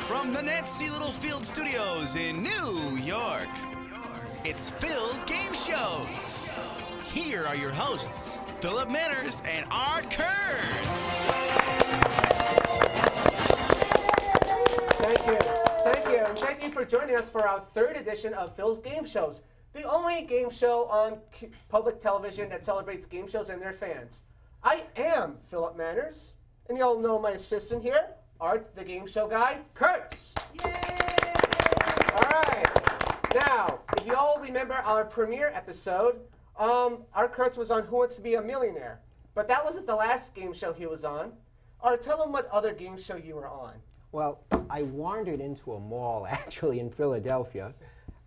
From the Nancy Littlefield Studios in New York, it's Phil's Game Shows. Here are your hosts, Philip Manners and Art Kurtz. Thank you. Thank you. And thank you for joining us for our third edition of Phil's Game Shows, the only game show on public television that celebrates game shows and their fans. I am Philip Manners, and you all know my assistant here, Art, the game show guy, Kurtz. Yay! All right. Now, if you all remember our premiere episode, Art Kurtz was on Who Wants to Be a Millionaire. But that wasn't the last game show he was on. Art, tell them what other game show you were on. Well, I wandered into a mall, actually, in Philadelphia,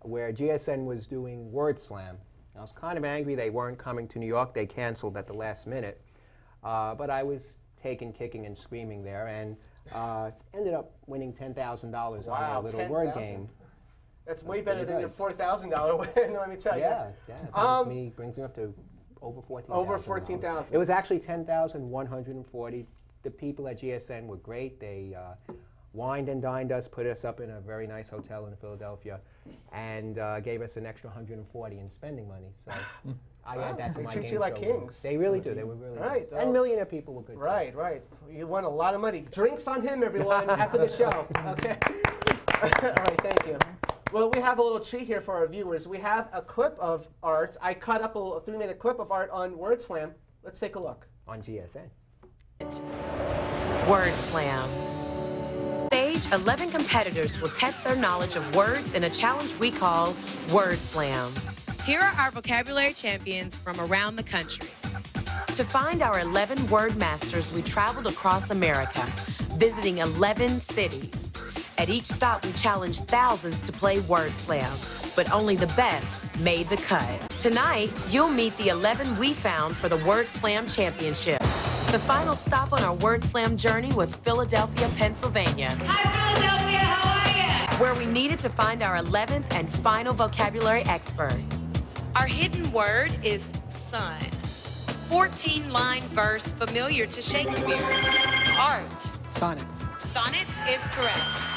where GSN was doing Word Slam. I was kind of angry they weren't coming to New York. They canceled at the last minute. But I was taken kicking and screaming there, and ended up winning $10,000 on a little word game. That's way better than your $4,000 win, let me tell you. Yeah, it brings me up to over $14,000. Over $14,000. It was actually $10,140. The people at GSN were great. They wined and dined us, put us up in a very nice hotel in Philadelphia, and gave us an extra $140 in spending money. So I add that to my game show. They treat you like kings. They really do. They were really good. And millionaire people were good. Right, right. You won a lot of money. Drinks on him, everyone, after the show. Okay. All right, thank you. Well, we have a little treat here for our viewers. We have a clip of Art. I cut up a 3-minute clip of Art on Word Slam. Let's take a look. On GSN. Word Slam. Stage 11 competitors will test their knowledge of words in a challenge we call Word Slam. Here are our vocabulary champions from around the country. To find our 11 word masters, we traveled across America, visiting 11 cities. At each stop, we challenged thousands to play Word Slam, but only the best made the cut. Tonight, you'll meet the 11 we found for the Word Slam Championship. The final stop on our Word Slam journey was Philadelphia, Pennsylvania. Hi, Philadelphia, how are you? Where we needed to find our 11th and final vocabulary expert. Our hidden word is sun. 14-line verse familiar to Shakespeare. Art. Sonnet. Sonnet is correct.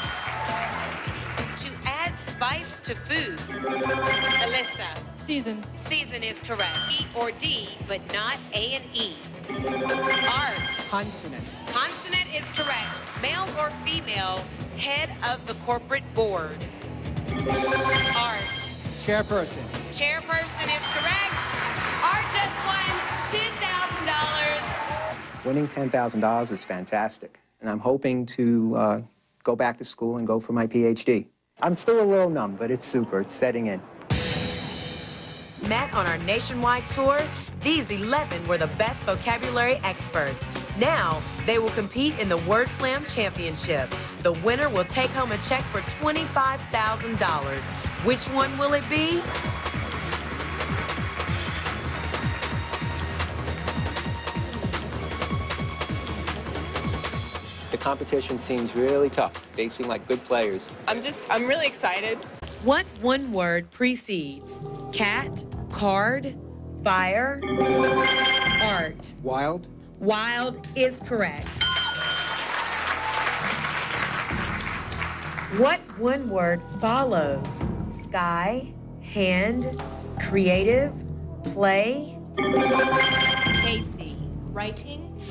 To add spice to food. Alyssa. Season. Season is correct. E or D, but not A and E. Art. Consonant. Consonant is correct. Male or female, head of the corporate board. Art. Chairperson. Chairperson is correct. Art just won $10,000. Winning $10,000 is fantastic, and I'm hoping to go back to school and go for my PhD. I'm still a little numb, but it's super. It's setting in. Met on our nationwide tour, these 11 were the best vocabulary experts. Now, they will compete in the Word Slam Championship. The winner will take home a check for $25,000. Which one will it be? The competition seems really tough. They seem like good players. I'm really excited. What one word precedes cat, card, fire, art? Wild. Wild is correct. What one word follows sky, hand, creative, play? Casey. Writing.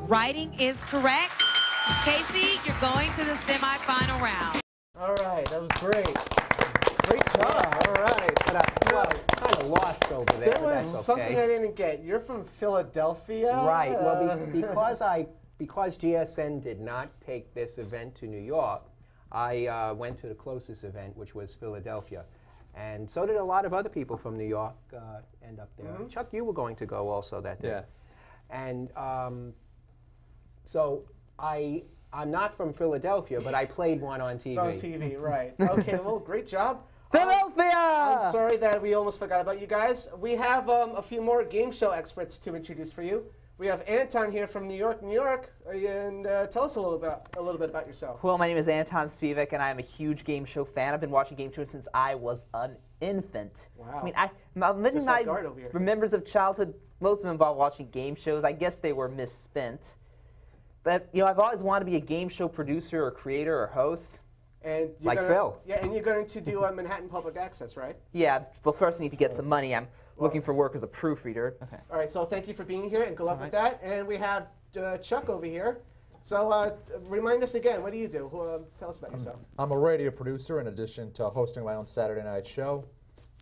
Writing is correct. Casey, you're going to the semifinal round. All right, that was great. Great job. All right. But kind of lost over there. There was something I didn't get. You're from Philadelphia? Right. Well, because GSN did not take this event to New York, I went to the closest event, which was Philadelphia. And so did a lot of other people from New York end up there. Mm-hmm. Chuck, you were going to go also that day. Yeah. And so I'm not from Philadelphia, but I played one on TV. On TV, right. Okay, well, great job. Philadelphia! I'm sorry that we almost forgot about you guys. We have a few more game show experts to introduce for you. We have Anton here from New York, and tell us a little bit about yourself. Well, my name is Anton Spivak, and I'm a huge game show fan. I've been watching game shows since I was an infant. Wow. I mean, many of my remembers of childhood, most of them involved watching game shows. I guess they were misspent. But, you know, I've always wanted to be a game show producer or creator or host. And you're Like gonna, Phil. Yeah, and you're going to do a Manhattan Public Access, right? Yeah, well, first I need to get some money. I'm looking for work as a proofreader. Okay. All right, so thank you for being here, and good luck with that. And we have Chuck over here. So remind us again, what do you do? Tell us about yourself. I'm a radio producer in addition to hosting my own Saturday night show.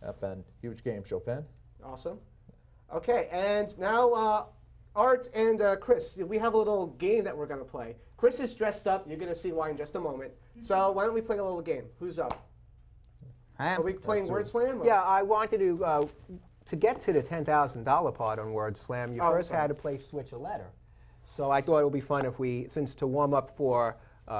I've been a huge game show fan. Awesome. Okay, and now Art and Chris, we have a little game that we're going to play. Chris is dressed up. You're going to see why in just a moment. So why don't we play a little game? Who's up? Are we playing Word Slam? Yeah, I wanted to get to the $10,000 part on Word Slam, you first had to play Switch a Letter. So I thought it would be fun if we, since to warm up for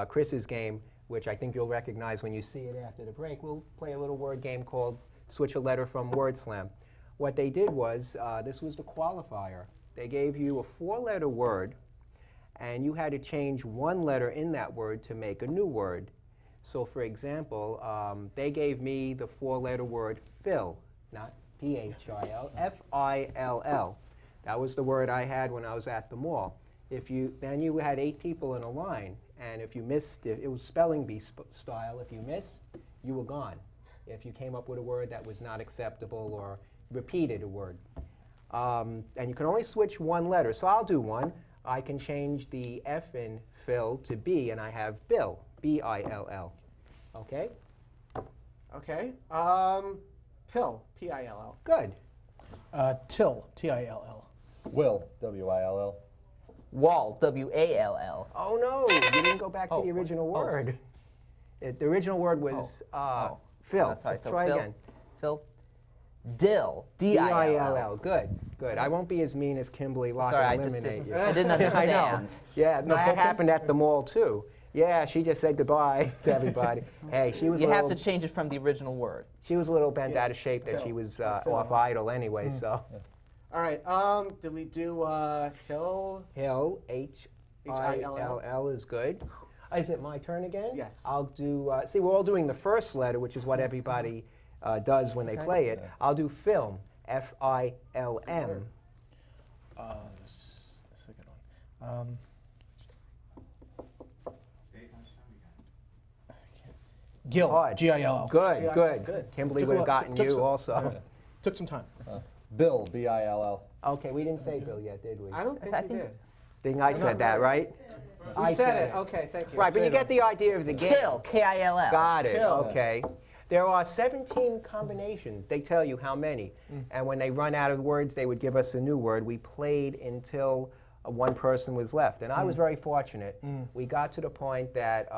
Chris's game, which I think you'll recognize when you see it after the break, we'll play a little word game called Switch a Letter from Word Slam. What they did was, this was the qualifier. They gave you a 4-letter word, and you had to change one letter in that word to make a new word. So for example, they gave me the 4-letter word Phil, not P-H-I-L, F-I-L-L. That was the word I had when I was at the mall. Then you had 8 people in a line, and if you missed, it was spelling bee style. If you missed, you were gone. If you came up with a word that was not acceptable or repeated a word. And you can only switch one letter, so I'll do one. I can change the F in Phil to B, and I have Bill, B-I-L-L. Okay? Okay. Pill, P-I-L-L. Good. Till, T-I-L-L. Will, W-I-L-L. Wall, W-A-L-L. Oh no, you didn't go back to the original word. The original word was Phil. Sorry, Let's so try Phil, again. Phil. Dill, D-I-L-L. Good, good. I won't be as mean as Kimberly Lock Sorry, I and just eliminate you. I didn't I know. understand. Yeah, no, that happened at the mall too. Yeah, she just said goodbye to everybody. Hey, she was. You have to change it from the original word. She was a little bent out of shape that she was off idle anyway. So. All right. Did we do Hill? Hill, H-I-L-L is good. Is it my turn again? Yes. I'll do. See, we're all doing the first letter, which is what everybody does when they play it. I'll do film, F-I-L-M. This is a good one. Gil, Hard. G-I-L-L. Good, good. good. Kimberly Took a would have lot- gotten took you some- also. Took some time. Bill, B-I-L-L. Okay, we didn't say Bill yet, did we? I don't think I we think- did. Think I said that, right? We said it. Okay, thank you. Right, but you get the idea of the game. Kill, K-I-L-L. Got it. Kill. Okay. There are 17 combinations. They tell you how many. And when they run out of words, they would give us a new word. We played until one person was left. And I was very fortunate. We got to the point that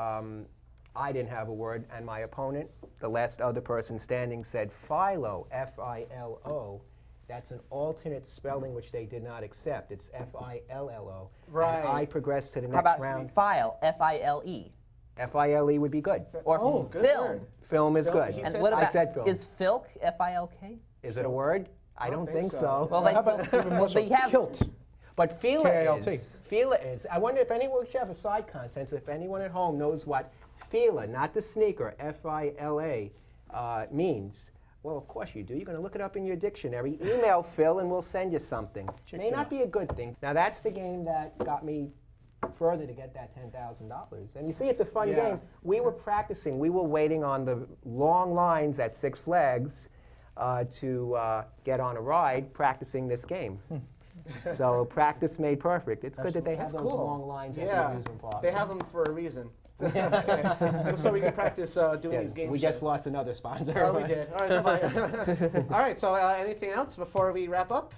I didn't have a word, and my opponent, the last other person standing, said Philo, F-I-L-O. That's an alternate spelling which they did not accept. It's F-I-L-L-O. Right. And I progressed to the How next about round. file, F-I-L-E? F-I-L-E would be good. Or good film. word. Film is Film, good. he And said what I about, said film. is filk, F-I-L-K? Is it a word? I don't think so. Well, How about even more so? they have- Kilt. But Fila K-I-L-T. is. Fila is. I wonder if anyone, we should have a side content, if anyone at home knows what Fila, not the sneaker, F-I-L-A, means. Well, of course you do. You're going to look it up in your dictionary. Email Phil and we'll send you something. May not be a good thing. Now, that's the game that got me further to get that $10,000. And you see, it's a fun game. We were practicing. We were waiting on the long lines at Six Flags to get on a ride practicing this game. So practice made perfect. It's good that they have That's those cool. long lines at the Yeah, amusement park. they have them for a reason. Okay. So we can practice doing Yeah, these game we shows. just lost another sponsor. Oh, we did. All right, bye-bye. All right, so anything else before we wrap up?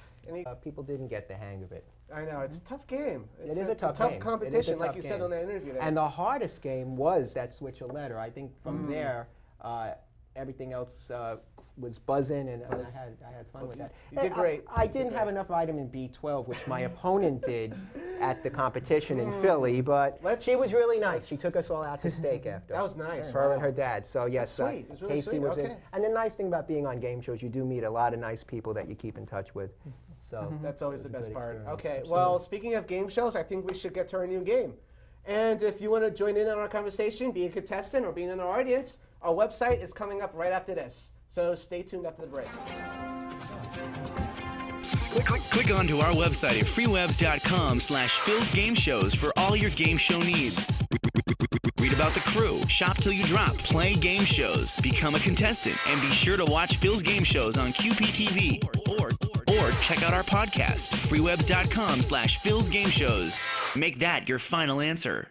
People didn't get the hang of it. I know, it's a tough game. It's It is a tough game. It is a competition, like tough you said game. on that interview there. And the hardest game was that switch a letter. I think from there, everything else was buzzing, and I had fun with that. You did great. I didn't have enough vitamin B12, which my opponent did at the competition in Philly, but she was really nice. She took us all out to steak after. That was nice. Her Wow. and her dad. So yes, That's sweet. It was really Casey sweet. was in. Okay. And the nice thing about being on game shows, you do meet a lot of nice people that you keep in touch with. So That's always the it was a best good part. experience. Okay, well, speaking of game shows, I think we should get to our new game. And if you want to join in on our conversation, be a contestant or be in our audience, our website is coming up right after this. So stay tuned after the break. Click onto our website at freewebs.com/philsgameshows for all your game show needs. Read about the crew, shop till you drop, play game shows, become a contestant, and be sure to watch Phil's Game Shows on QPTV or check out our podcast, freewebs.com/philsgameshows. Make that your final answer.